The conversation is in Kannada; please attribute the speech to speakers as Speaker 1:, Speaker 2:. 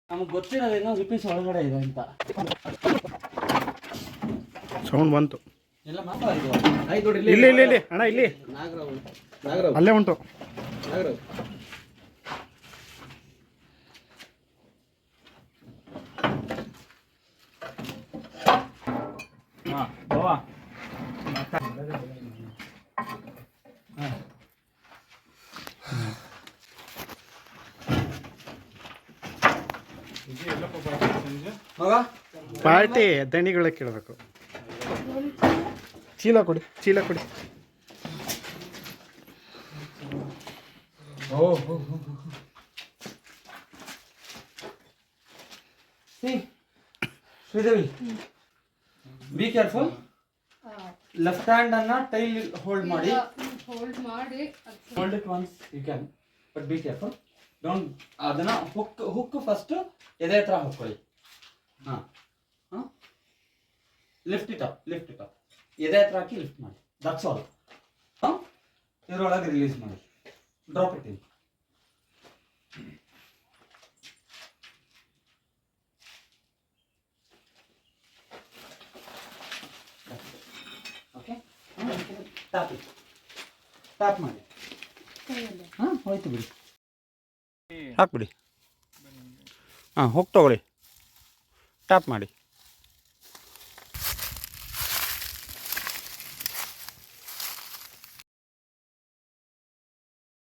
Speaker 1: ನಮಗೆ ಗೊತ್ತಿರೋದೇನೋ ರಿಪೀಸ್ ಒಳಗಡೆ ಇದೆ ಅಂತ
Speaker 2: ಸೌಂಡ್ ಬಂತು.
Speaker 1: ಎಲ್ಲ ಮಾತಾಡಿದ್ರು.
Speaker 2: ಇಲ್ಲಿ ಇಲ್ಲಿ ಇಲ್ಲಿ ಅಣ್ಣ ಇಲ್ಲಿ ಅಲ್ಲೇ ಉಂಟು.
Speaker 1: ಮಗ
Speaker 2: ಪಾರ್ಟಿ ದಣಿಗಳ ಕೇಳಬೇಕು. ಚೀಲ ಕೊಡಿ, ಚೀಲ ಕೊಡಿ.
Speaker 1: Sridevi, be careful. Left hand ಅನ್ನ ಟೈಲ್ ಹೋಲ್ಡ್ ಮಾಡಿ. Hold it once you can, but be careful. Don't ಅದನ್ನ ಹುಕ್ ಫಸ್ಟ್ ಎದೆ ಹತ್ರ ಹಾಕೊಳ್ಳಿ. ಲಿಫ್ಟ್ ಇಟ್ ಅಪ್ ಎದೆ ಹತ್ರ ಹಾಕಿ ಲಿಫ್ಟ್ ಮಾಡಿ. That's all. ಇದರೊಳಗೆ ರಿಲೀಸ್ ಮಾಡಿ. Drop it in. Okay, tap ಮಾಡಿ. ಹೋಯ್ತು ಬಿಡಿ,
Speaker 2: ಹಾಕ್ಬಿಡಿ. ಹೋಗಿ ತಗೊಳ್ಳಿ, ಟ್ಯಾಪ್ ಮಾಡಿ.